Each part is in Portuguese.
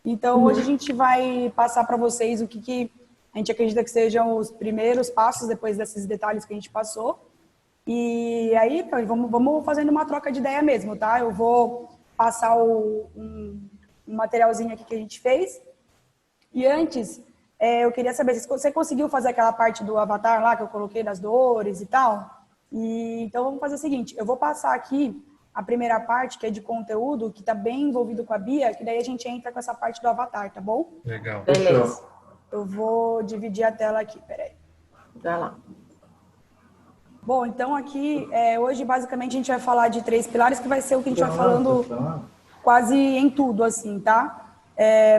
Então, hoje a gente vai passar para vocês o que a gente acredita que sejam os primeiros passos depois desses detalhes que a gente passou. E aí, vamos fazendo uma troca de ideia mesmo, tá? Eu vou passar um materialzinho aqui que a gente fez. E antes, eu queria saber se você conseguiu fazer aquela parte do avatar lá que eu coloquei das dores e tal. Então, vamos fazer o seguinte, eu vou passar aqui a primeira parte, que é de conteúdo, que está bem envolvido com a Bia, que daí a gente entra com essa parte do avatar, tá bom? Legal. Beleza. Eu vou dividir a tela aqui, peraí. Vai lá. Bom, então aqui, hoje basicamente a gente vai falar de 3 pilares, que vai ser o que a gente vai falando quase em tudo, assim, tá?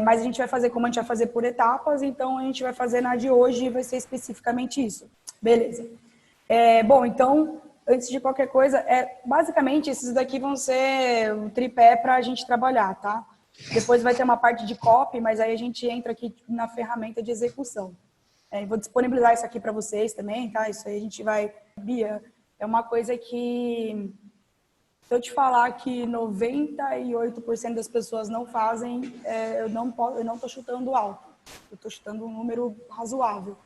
Mas a gente vai fazer como a gente vai fazer por etapas, então a gente vai fazer na de hoje e vai ser especificamente isso. Beleza. Bom, então, antes de qualquer coisa, basicamente esses daqui vão ser um tripé para a gente trabalhar, tá? Depois vai ter uma parte de copy, mas aí a gente entra aqui na ferramenta de execução. Vou disponibilizar isso aqui para vocês também, tá? Isso aí a gente vai... Bia, é uma coisa que... Se eu te falar que 98% das pessoas não fazem, eu não tô chutando alto. Eu tô chutando um número razoável.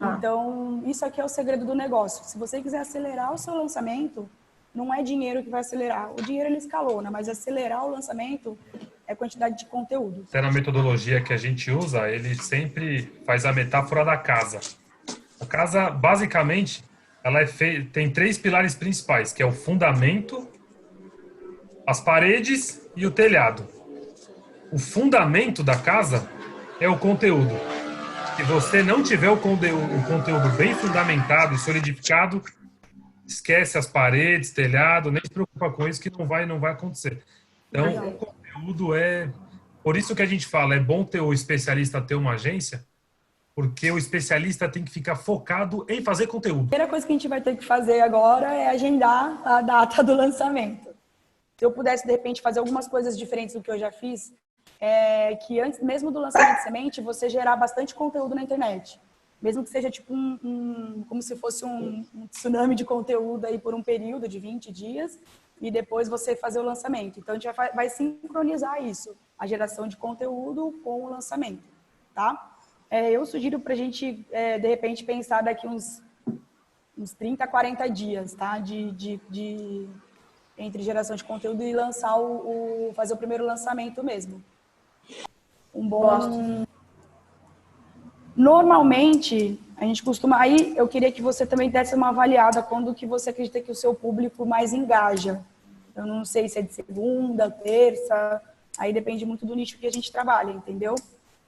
Então, isso aqui é o segredo do negócio. Se você quiser acelerar o seu lançamento, não é dinheiro que vai acelerar. O dinheiro ele escalona, mas acelerar o lançamento é quantidade de conteúdo. Até na metodologia que a gente usa, ele sempre faz a metáfora da casa. A casa, basicamente, ela tem 3 pilares principais, que é o fundamento, as paredes e o telhado. O fundamento da casa é o conteúdo. Se você não tiver o conteúdo bem fundamentado e solidificado, esquece as paredes, telhado, nem se preocupa com isso que não vai acontecer. Então, o conteúdo por isso que a gente fala, é bom ter o especialista ter uma agência, porque o especialista tem que ficar focado em fazer conteúdo. A primeira coisa que a gente vai ter que fazer agora é agendar a data do lançamento. Se eu pudesse, de repente, fazer algumas coisas diferentes do que eu já fiz, que antes mesmo do lançamento de semente, você gerar bastante conteúdo na internet. Mesmo que seja tipo como se fosse um tsunami de conteúdo aí por um período de 20 dias e depois você fazer o lançamento. Então, a gente vai sincronizar isso, a geração de conteúdo com o lançamento, tá? Eu sugiro para a gente, de repente, pensar daqui uns 30, 40 dias, tá? Entre geração de conteúdo e lançar fazer o primeiro lançamento mesmo. Normalmente, a gente costuma... Aí, eu queria que você também desse uma avaliada quando que você acredita que o seu público mais engaja. Eu não sei se é de segunda, terça, aí depende muito do nicho que a gente trabalha, entendeu?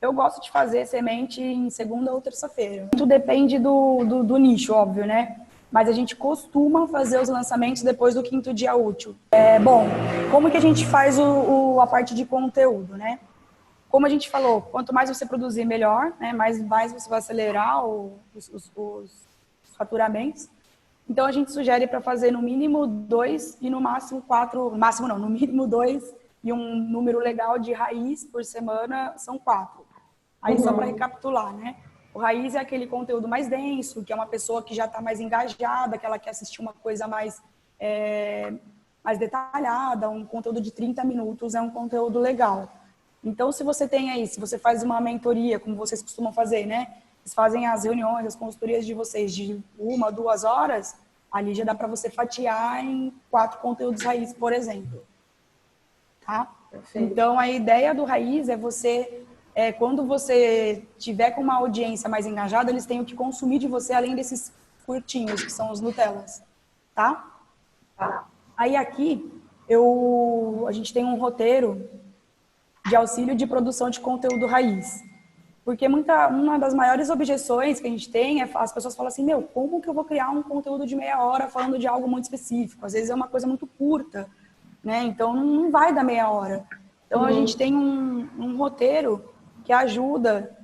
Eu gosto de fazer semente em segunda ou terça-feira. Tudo depende do nicho, óbvio, né? Mas a gente costuma fazer os lançamentos depois do 5º dia útil. Bom, como que a gente faz a parte de conteúdo, né? Como a gente falou, quanto mais você produzir, melhor, né? Mais você vai acelerar os faturamentos. Então, a gente sugere para fazer no mínimo 2 e no máximo 4, no máximo não, no mínimo 2 e um número legal de raiz por semana são 4. Aí, só para recapitular, né? O raiz é aquele conteúdo mais denso, que é uma pessoa que já está mais engajada, que ela quer assistir uma coisa mais detalhada, um conteúdo de 30 minutos é um conteúdo legal. Então, se você tem aí, se você faz uma mentoria, como vocês costumam fazer, né? Vocês fazem as reuniões, as consultorias de vocês de 1, 2 horas, ali já dá para você fatiar em 4 conteúdos raiz, por exemplo. Tá? Perfeito. Então, a ideia do raiz é você... quando você tiver com uma audiência mais engajada, eles têm o que consumir de você, além desses curtinhos, que são os Nutellas, tá? Aí aqui, a gente tem um roteiro de auxílio de produção de conteúdo raiz. Porque uma das maiores objeções que a gente tem é as pessoas falam assim, como que eu vou criar um conteúdo de meia hora falando de algo muito específico? Às vezes é uma coisa muito curta, né? Então, não vai dar meia hora. Então, a gente tem um roteiro que ajuda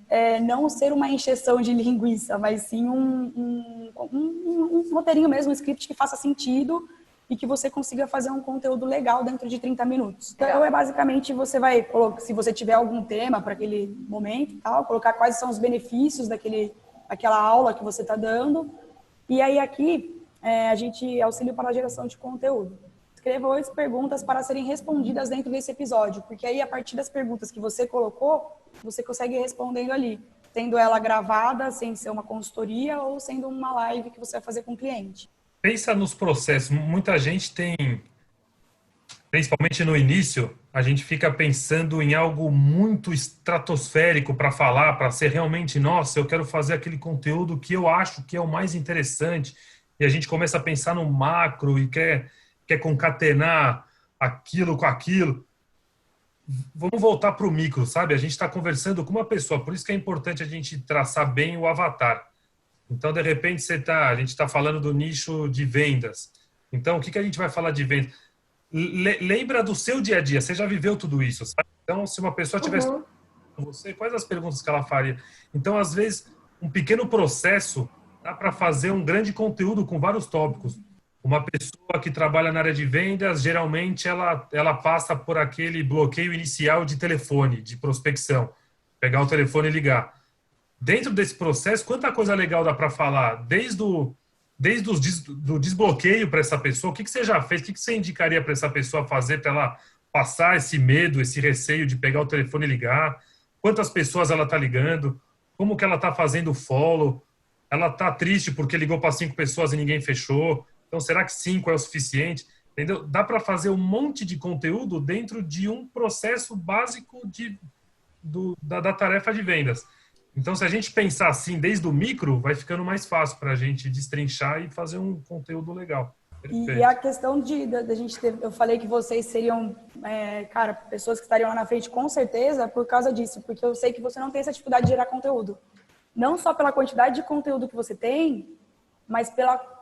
não ser uma encheção de linguiça, mas sim um roteirinho mesmo, um script que faça sentido e que você consiga fazer um conteúdo legal dentro de 30 minutos. Então, basicamente, você vai, se você tiver algum tema para aquele momento e tal, colocar quais são os benefícios daquela aula que você está dando. E aí, aqui, a gente auxilia para a geração de conteúdo. escreva 8 perguntas para serem respondidas dentro desse episódio, porque aí, a partir das perguntas que você colocou, você consegue ir respondendo ali, tendo ela gravada, sem ser uma consultoria ou sendo uma live que você vai fazer com o cliente. Pensa nos processos. Muita gente tem, principalmente no início, a gente fica pensando em algo muito estratosférico para falar, para ser realmente, nossa, eu quero fazer aquele conteúdo que eu acho que é o mais interessante. E a gente começa a pensar no macro e quer concatenar aquilo com aquilo. Vamos voltar para o micro, sabe? A gente está conversando com uma pessoa, por isso que é importante a gente traçar bem o avatar. Então, de repente, a gente está falando do nicho de vendas. Então, o que a gente vai falar de vendas? Lembra do seu dia a dia, você já viveu tudo isso, sabe? Então, se uma pessoa tivesse com você, quais as perguntas que ela faria? Então, às vezes, um pequeno processo dá para fazer um grande conteúdo com vários tópicos. Uma pessoa que trabalha na área de vendas, geralmente ela passa por aquele bloqueio inicial de telefone, de prospecção. Pegar o telefone e ligar. Dentro desse processo, quanta coisa legal dá para falar? Desde do desbloqueio para essa pessoa, o que você já fez? O que você indicaria para essa pessoa fazer para ela passar esse medo, esse receio de pegar o telefone e ligar? Quantas pessoas ela está ligando? Como que ela está fazendo o follow? Ela está triste porque ligou para 5 pessoas e ninguém fechou. Então, será que 5 é o suficiente? Entendeu? Dá para fazer um monte de conteúdo dentro de um processo básico da tarefa de vendas. Então, se a gente pensar assim desde o micro, vai ficando mais fácil para a gente destrinchar e fazer um conteúdo legal. E a questão da gente ter, eu falei que vocês seriam, cara, pessoas que estariam lá na frente com certeza por causa disso, porque eu sei que você não tem essa dificuldade de gerar conteúdo. Não só pela quantidade de conteúdo que você tem, mas pela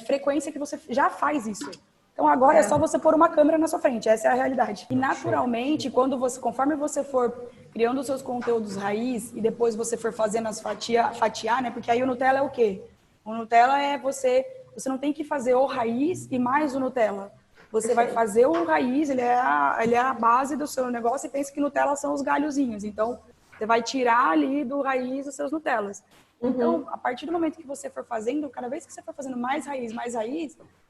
frequência que você já faz isso. Então agora é só você pôr uma câmera na sua frente, essa é a realidade. E naturalmente, conforme você for criando os seus conteúdos raiz e depois você for fazendo as fatiar, né? Porque aí o Nutella é o quê? O Nutella é você não tem que fazer o raiz e mais o Nutella. Você vai fazer o raiz, ele é a base do seu negócio e pensa que Nutella são os galhozinhos. Então, você vai tirar ali do raiz os seus Nutellas. Então, a partir do momento que você for fazendo, cada vez que você for fazendo mais raiz,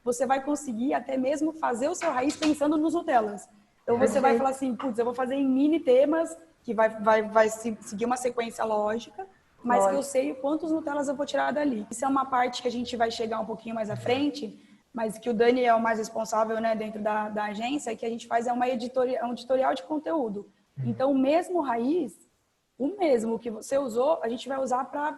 você vai conseguir até mesmo fazer o seu raiz pensando nos Nutellas. Então, você vai falar assim, putz, eu vou fazer em mini temas, que vai seguir uma sequência lógica, mas que eu sei quantos Nutellas eu vou tirar dali. Isso é uma parte que a gente vai chegar um pouquinho mais à frente, mas que o Dani é o mais responsável, né, dentro da agência, que a gente faz um editorial de conteúdo. Então, o mesmo raiz, o mesmo que você usou, a gente vai usar para,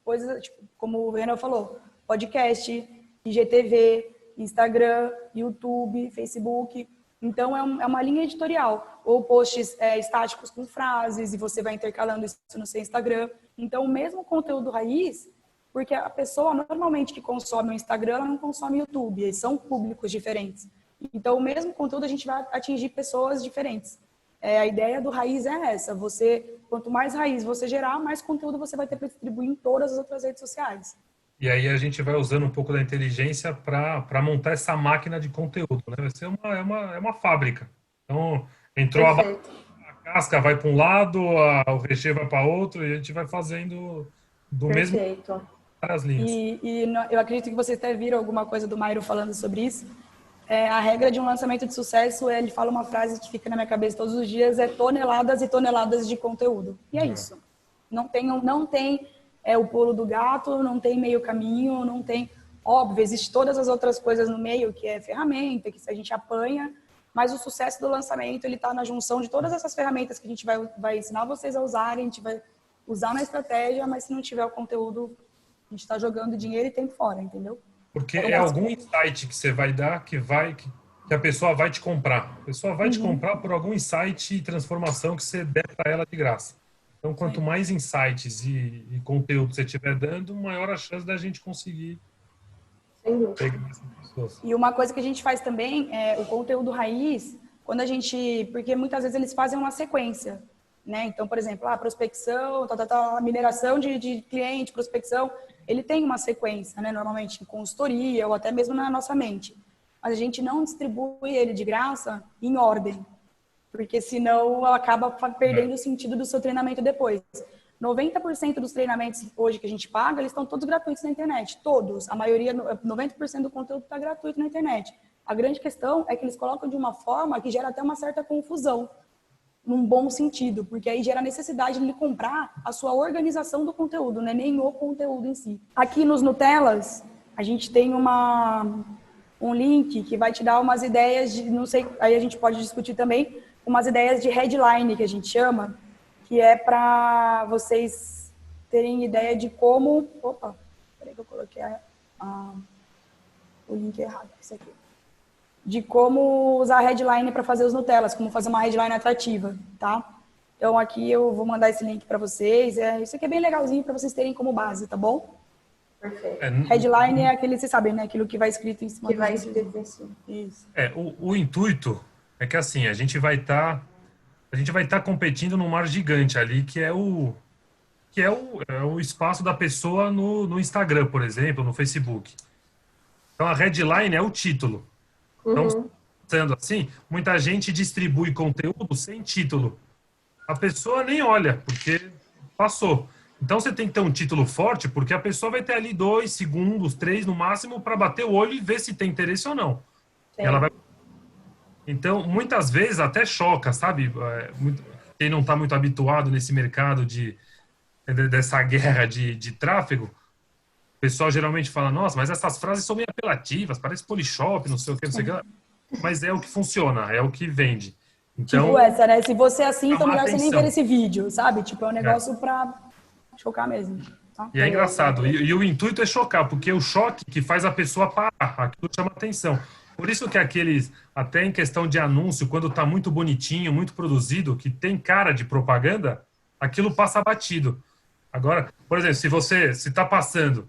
coisas, tipo, como o Renan falou, podcast, IGTV, Instagram, YouTube, Facebook. Então, é uma linha editorial. Ou posts estáticos com frases, e você vai intercalando isso no seu Instagram. Então, o mesmo conteúdo raiz, porque a pessoa normalmente que consome o Instagram, ela não consome o YouTube, eles são públicos diferentes. Então, o mesmo conteúdo a gente vai atingir pessoas diferentes. A ideia do raiz é essa, quanto mais raiz você gerar, mais conteúdo você vai ter para distribuir em todas as outras redes sociais. E aí a gente vai usando um pouco da inteligência para montar essa máquina de conteúdo, né? Vai ser uma fábrica. Então, entrou a casca vai para um lado, o recheio vai para outro, e a gente vai fazendo do mesmo as linhas. E eu acredito que vocês até viram alguma coisa do Mairo falando sobre isso. A regra de um lançamento de sucesso, ele fala uma frase que fica na minha cabeça todos os dias, é toneladas e toneladas de conteúdo. E é isso. Não tem o pulo do gato, não tem meio caminho, não tem... Óbvio, existe todas as outras coisas no meio, que é ferramenta, que a gente apanha, mas o sucesso do lançamento, ele está na junção de todas essas ferramentas que a gente vai ensinar vocês a usarem, a gente vai usar na estratégia, mas se não tiver o conteúdo, a gente está jogando dinheiro e tempo fora, entendeu? Porque é algum insight que você vai dar que a pessoa vai te comprar. A pessoa vai te comprar por algum insight e transformação que você der para ela de graça. Então, quanto mais insights e conteúdo você estiver dando, maior a chance da gente conseguir pegar essas pessoas. E uma coisa que a gente faz também é o conteúdo raiz, porque muitas vezes eles fazem uma sequência, né? Então, por exemplo, a prospecção, a mineração de cliente, prospecção, ele tem uma sequência, né? Normalmente em consultoria ou até mesmo na nossa mente. Mas a gente não distribui ele de graça em ordem, porque senão acaba perdendo o sentido do seu treinamento depois. 90% dos treinamentos hoje que a gente paga, eles estão todos gratuitos na internet. Todos. A maioria, 90% do conteúdo está gratuito na internet. A grande questão é que eles colocam de uma forma que gera até uma certa confusão, num bom sentido, porque aí gera a necessidade de ele comprar a sua organização do conteúdo, né? Nem o conteúdo em si. Aqui nos Nutellas, a gente tem um link que vai te dar umas ideias de, não sei, aí a gente pode discutir também, umas ideias de headline, que a gente chama, que é para vocês terem ideia de como... Opa, peraí que eu coloquei o link errado, esse aqui. De como usar a headline para fazer os Nutellas, como fazer uma headline atrativa, tá? Então, aqui eu vou mandar esse link para vocês. Isso aqui é bem legalzinho para vocês terem como base, tá bom? Perfeito. Headline é aquele, vocês sabem, né? Aquilo que vai escrito em cima. Que vai escrito em cima. Isso. O intuito é que, assim, a gente vai estar competindo num mar gigante ali, que é o espaço da pessoa no Instagram, por exemplo, no Facebook. Então, a headline é o título. Então, pensando assim, muita gente distribui conteúdo sem título. A pessoa nem olha, porque passou. Então, você tem que ter um título forte, porque a pessoa vai ter ali 2 segundos, 3 no máximo, para bater o olho e ver se tem interesse ou não. E ela vai... Então, muitas vezes até choca, sabe? Quem não está muito habituado nesse mercado dessa guerra de tráfego, o pessoal geralmente fala, nossa, mas essas frases são meio apelativas, parece Polishop, não sei o que, não sei o que. Mas é o que funciona, é o que vende. Então, tipo essa, né? Se você é assim, então melhor atenção. você nem ver esse vídeo, sabe? Tipo, é um negócio pra chocar mesmo. Tá? E é engraçado. E o intuito é chocar, porque o choque que faz a pessoa parar, aquilo chama atenção. Por isso que aqueles, até em questão de anúncio, quando está muito bonitinho, muito produzido, que tem cara de propaganda, aquilo passa batido. Agora, por exemplo, se está passando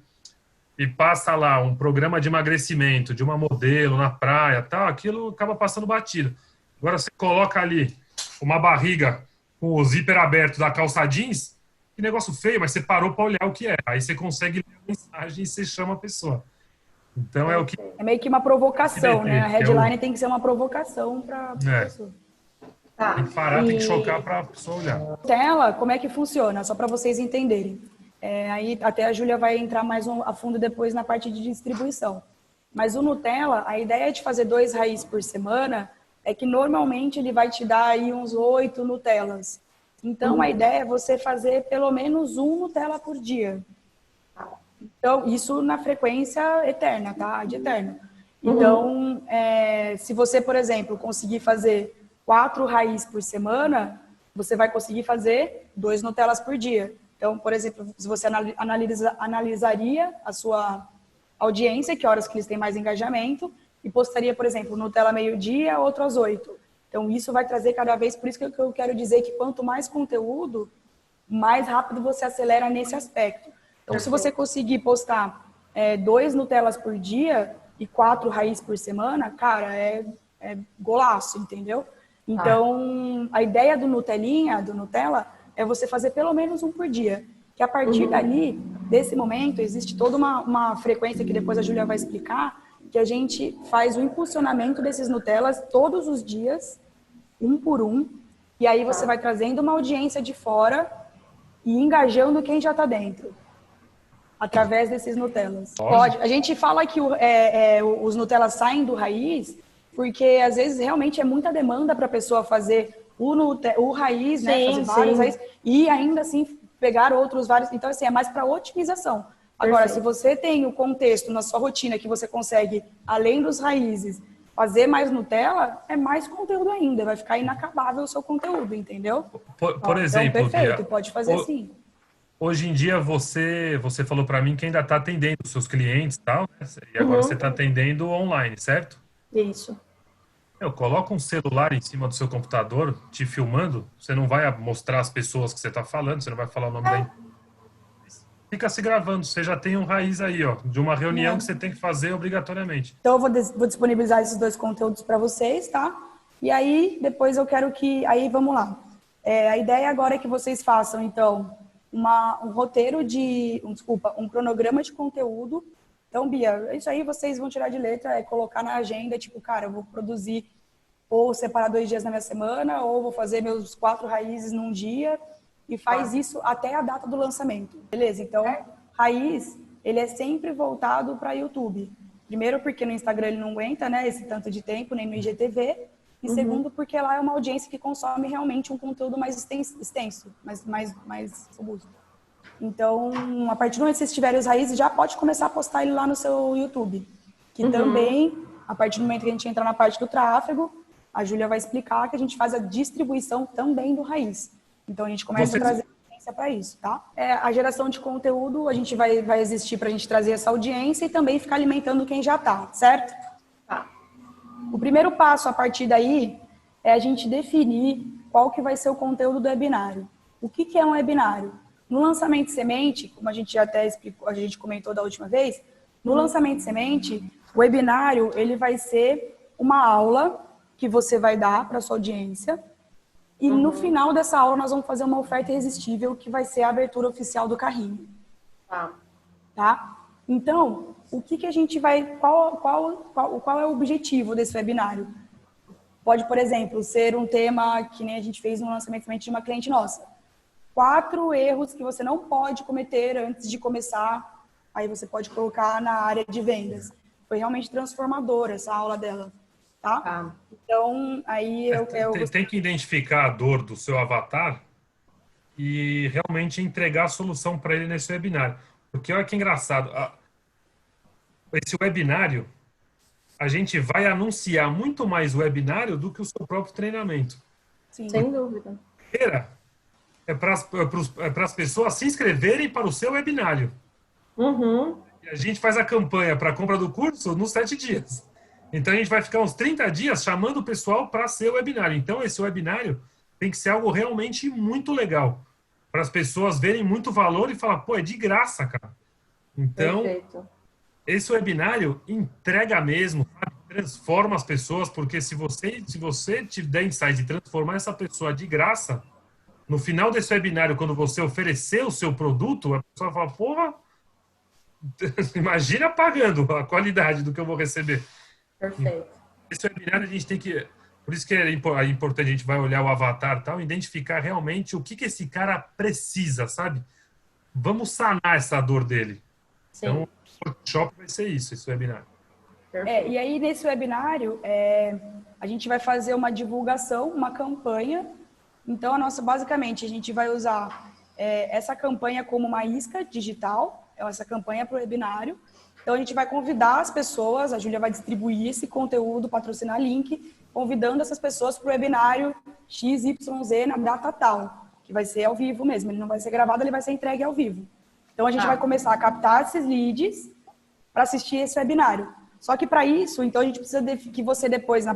e passa lá um programa de emagrecimento de uma modelo na praia, tal, aquilo acaba passando batido. Agora você coloca ali uma barriga com o zíper aberto da calça jeans, que negócio feio, mas você parou para olhar o que é. Aí você consegue ler a mensagem e você chama a pessoa. Então é o que... É meio que uma provocação, né? A headline tem que ser uma provocação para a pessoa. Tá. Tem que parar, tem que chocar para a pessoa olhar. Tela, como é que funciona? Só para vocês entenderem. Aí até a Júlia vai entrar mais a fundo depois na parte de distribuição. Mas o Nutella, a ideia de fazer 2 raízes por semana é que normalmente ele vai te dar aí uns 8 Nutellas. Então a ideia é você fazer pelo menos um Nutella por dia. Então, isso na frequência eterna, tá? De eterno. Então, se você, por exemplo, conseguir fazer 4 raízes por semana, você vai conseguir fazer 2 Nutellas por dia. Então, por exemplo, se você analisaria a sua audiência, que horas que eles têm mais engajamento, e postaria, por exemplo, Nutella meio-dia, outro às 8. Então, isso vai trazer cada vez, por isso que eu quero dizer que quanto mais conteúdo, mais rápido você acelera nesse aspecto. Então, se você conseguir postar 2 Nutellas por dia e 4 raízes por semana, cara, é golaço, entendeu? Então, a ideia do Nutella, é você fazer pelo menos um por dia. Que a partir dali, desse momento, existe toda uma frequência que depois a Júlia vai explicar, que a gente faz o impulsionamento desses Nutellas todos os dias, um por um, e aí você vai trazendo uma audiência de fora e engajando quem já está dentro, através desses Nutellas. Pode. A gente fala que os Nutellas saem do raiz, porque às vezes realmente é muita demanda para a pessoa fazer o raiz, né? Fazer vários raízes, e ainda assim pegar outros vários. Então, assim, é mais para otimização. Agora, se você tem o contexto na sua rotina que você consegue, além dos raízes, fazer mais Nutella, é mais conteúdo ainda. Vai ficar inacabável o seu conteúdo, entendeu? Por exemplo, então, perfeito, Bia, pode fazer sim. Hoje em dia, você falou para mim que ainda está atendendo os seus clientes e tal, né? E agora você está atendendo online, certo? Isso. Eu coloco um celular em cima do seu computador, te filmando, você não vai mostrar as pessoas que você está falando, você não vai falar o nome da empresa. Fica se gravando, você já tem um raiz aí, ó, de uma reunião que você tem que fazer obrigatoriamente. Então, eu vou disponibilizar esses 2 conteúdos para vocês, tá? E aí, depois eu quero que... Aí, vamos lá. A ideia agora é que vocês façam, então, um roteiro um cronograma de conteúdo. Então, Bia, isso aí vocês vão tirar de letra, colocar na agenda, tipo, cara, eu vou produzir ou separar 2 dias na minha semana, ou vou fazer meus 4 raízes num dia, e faz isso até a data do lançamento. Beleza? Então, raiz, ele é sempre voltado para YouTube. Primeiro, porque no Instagram ele não aguenta, né, esse tanto de tempo, nem no IGTV. E segundo, porque lá é uma audiência que consome realmente um conteúdo mais extenso, mais robusto. Então, a partir do momento que vocês tiverem os raízes, já pode começar a postar ele lá no seu YouTube. Que também, a partir do momento que a gente entra na parte do tráfego, a Júlia vai explicar que a gente faz a distribuição também do raiz. Então, a gente começa a trazer audiência para isso, tá? A geração de conteúdo, a gente vai existir para a gente trazer essa audiência e também ficar alimentando quem já está, certo? Tá. O primeiro passo a partir daí é a gente definir qual que vai ser o conteúdo do webinário. O que é um webinário? No lançamento de semente, como a gente já até explicou, a gente comentou da última vez, no lançamento de semente, o webinário ele vai ser uma aula que você vai dar para a sua audiência e no final dessa aula nós vamos fazer uma oferta irresistível que vai ser a abertura oficial do carrinho. Tá? Então, o que a gente vai... Qual é o objetivo desse webinário? Pode, por exemplo, ser um tema que nem a gente fez no lançamento de uma cliente nossa. 4 erros que você não pode cometer antes de começar. Aí você pode colocar na área de vendas. Foi realmente transformadora essa aula dela. Tá? Então, aí... Tem que identificar a dor do seu avatar e realmente entregar a solução para ele nesse webinário. Porque olha que engraçado. Esse webinário, a gente vai anunciar muito mais o webinário do que o seu próprio treinamento. Sim. Sem dúvida. É para as pessoas se inscreverem para o seu webinário. E a gente faz a campanha para a compra do curso nos 7 dias. Então, a gente vai ficar uns 30 dias chamando o pessoal para ser webinário. Então, esse webinário tem que ser algo realmente muito legal. Para as pessoas verem muito valor e falar, pô, é de graça, cara. Então, Perfeito. Esse webinário entrega mesmo, sabe? Transforma as pessoas, porque se você te der insight de transformar essa pessoa de graça, no final desse webinário, quando você oferecer o seu produto, a pessoa fala, porra, imagina pagando a qualidade do que eu vou receber. Perfeito. Esse webinário a gente tem que... Por isso que é importante, a gente vai olhar o avatar e tal, identificar realmente o que esse cara precisa, sabe? Vamos sanar essa dor dele. Sim. Então, o workshop vai ser isso, esse webinário. E aí, nesse webinário, a gente vai fazer uma divulgação, uma campanha. Então, basicamente, a gente vai usar essa campanha como uma isca digital, essa campanha para o webinário. Então, a gente vai convidar as pessoas, a Júlia vai distribuir esse conteúdo, patrocinar link, convidando essas pessoas para o webinário XYZ na data tal, que vai ser ao vivo mesmo. Ele não vai ser gravado, ele vai ser entregue ao vivo. Então, a gente vai começar a captar esses leads para assistir esse webinário. Só que para isso, então, a gente precisa que você depois, na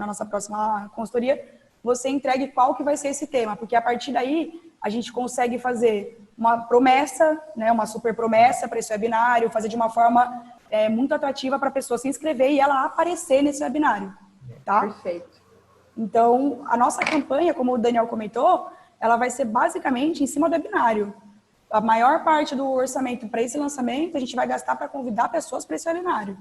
nossa próxima consultoria, você entregue qual que vai ser esse tema, porque a partir daí a gente consegue fazer uma promessa, né, uma super promessa para esse webinário, fazer de uma forma muito atrativa para a pessoa se inscrever e ela aparecer nesse webinário, tá? Perfeito. Então, a nossa campanha, como o Daniel comentou, ela vai ser basicamente em cima do webinário. A maior parte do orçamento para esse lançamento a gente vai gastar para convidar pessoas para esse webinário,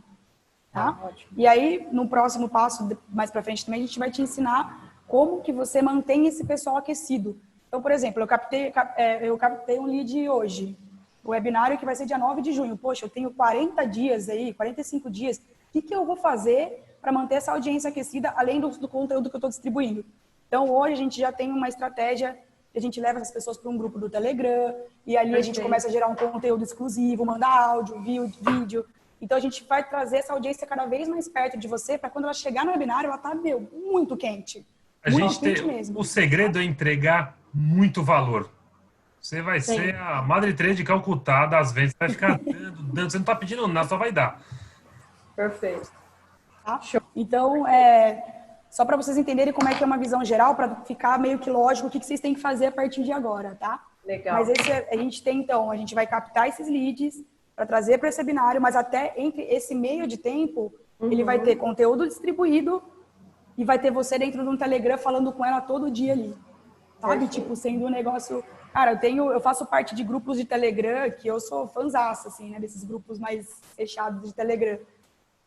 tá? E aí, no próximo passo, mais para frente também, a gente vai te ensinar como que você mantém esse pessoal aquecido. Então, por exemplo, eu captei um lead hoje, o webinário que vai ser dia 9 de junho. Poxa, eu tenho 40 dias aí, 45 dias. O que eu vou fazer para manter essa audiência aquecida, além do conteúdo que eu estou distribuindo? Então, hoje a gente já tem uma estratégia, a gente leva essas pessoas para um grupo do Telegram, e ali a gente começa a gerar um conteúdo exclusivo, mandar áudio, vídeo. Então, a gente vai trazer essa audiência cada vez mais perto de você, para quando ela chegar no webinário, ela tá, muito quente. O segredo é entregar muito valor. Você vai ser a Madre Teresa de Calcutá das vendas. Você vai ficar dando, você não está pedindo nada, só vai dar. Perfeito. Tá? Então, só para vocês entenderem como é que é uma visão geral, para ficar meio que lógico o que vocês têm que fazer a partir de agora, tá? Legal. Mas a gente tem, então, a gente vai captar esses leads para trazer para esse webinário, mas até entre esse meio de tempo, ele vai ter conteúdo distribuído e vai ter você dentro de um Telegram falando com ela todo dia ali. Sabe? Tipo, sendo um negócio... Cara, eu faço parte de grupos de Telegram, que eu sou fãzaça, assim, né? Desses grupos mais fechados de Telegram.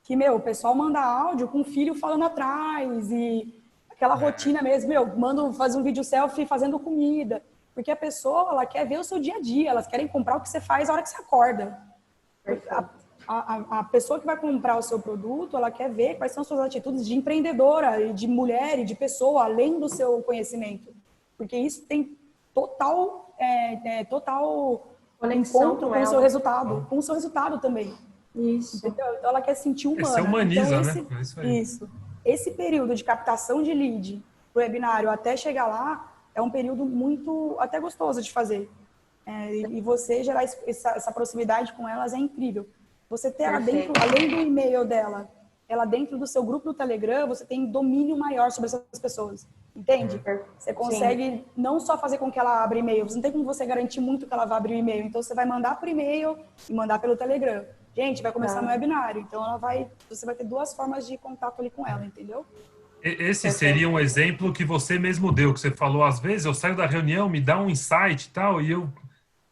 Que, o pessoal manda áudio com o filho falando atrás e aquela rotina mesmo. Mando fazer um vídeo selfie fazendo comida. Porque a pessoa, ela quer ver o seu dia a dia. Elas querem comprar o que você faz na hora que você acorda. a pessoa que vai comprar o seu produto, ela quer ver quais são as suas atitudes de empreendedora, de mulher e de pessoa, além do seu conhecimento. Porque isso tem total Conexão encontro com com o seu ela. resultado, com o seu resultado também. Isso. Entendeu? Então ela quer sentir humana. Você humaniza, então, né? É isso aí. Esse período de captação de lead pro webinário até chegar lá é um período muito até gostoso de fazer. E você gerar essa proximidade com elas é incrível. Você ter ela dentro, além do e-mail dela, ela dentro do seu grupo do Telegram, você tem domínio maior sobre essas pessoas. Entende? Você consegue não só fazer com que ela abra e-mail, você não tem como você garantir muito que ela vai abrir o e-mail. Então, você vai mandar por e-mail e mandar pelo Telegram. Gente, vai começar meu webinário. Então, você vai ter 2 formas de contato ali com ela, entendeu? Esse seria um exemplo que você mesmo deu, que você falou, às vezes eu saio da reunião, me dá um insight e tal, e eu...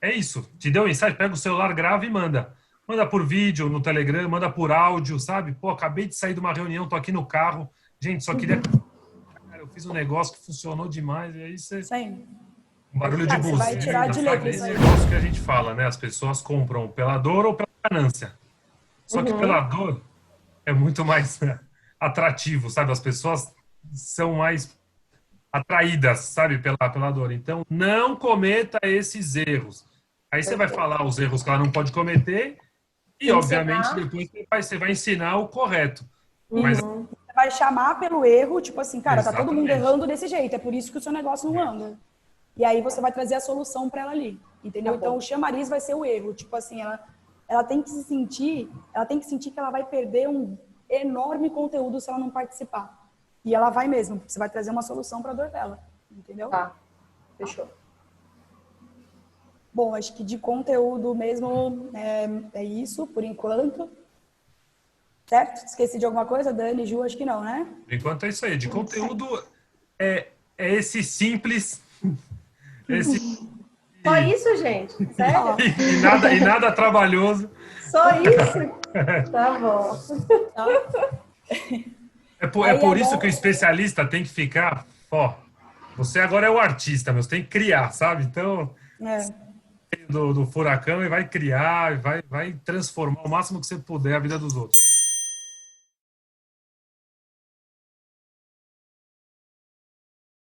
É isso, te deu um insight, pega o celular, grava e manda. Manda por vídeo, no Telegram, manda por áudio, sabe? Pô, acabei de sair de uma reunião, tô aqui no carro. Gente, só queria... Cara, eu fiz um negócio que funcionou demais, e aí você... Isso aí. Um barulho de Você vai tirar buzina, de sabe? letra isso Esse aí. negócio que a gente fala, né? As pessoas compram pela dor ou pela ganância. Só que pela dor é muito mais atrativo, sabe? As pessoas são mais atraídas, sabe? Pela dor. Então, não cometa esses erros. Aí você vai falar os erros que ela não pode cometer e, obviamente, depois você vai ensinar o correto. Mas Você vai chamar pelo erro, tipo assim, cara, tá todo mundo Exatamente. errando desse jeito, é por isso que o seu negócio não anda. E aí você vai trazer a solução para ela ali, entendeu? Então o chamariz vai ser o erro, tipo assim, ela tem que sentir que ela vai perder um enorme conteúdo se ela não participar. E ela vai mesmo, você vai trazer uma solução para a dor dela, entendeu? Tá, fechou. Bom, acho que de conteúdo mesmo é isso, por enquanto. Certo? Esqueci de alguma coisa? Dani, Ju, acho que não, né? Por enquanto é isso aí. De conteúdo é esse simples. Só isso, gente? Sério? E nada trabalhoso. Só isso? Tá bom. É por isso que o especialista tem que ficar. Ó, você agora é o artista, mas tem que criar, sabe? Então, do furacão e vai criar, vai transformar o máximo que você puder a vida dos outros.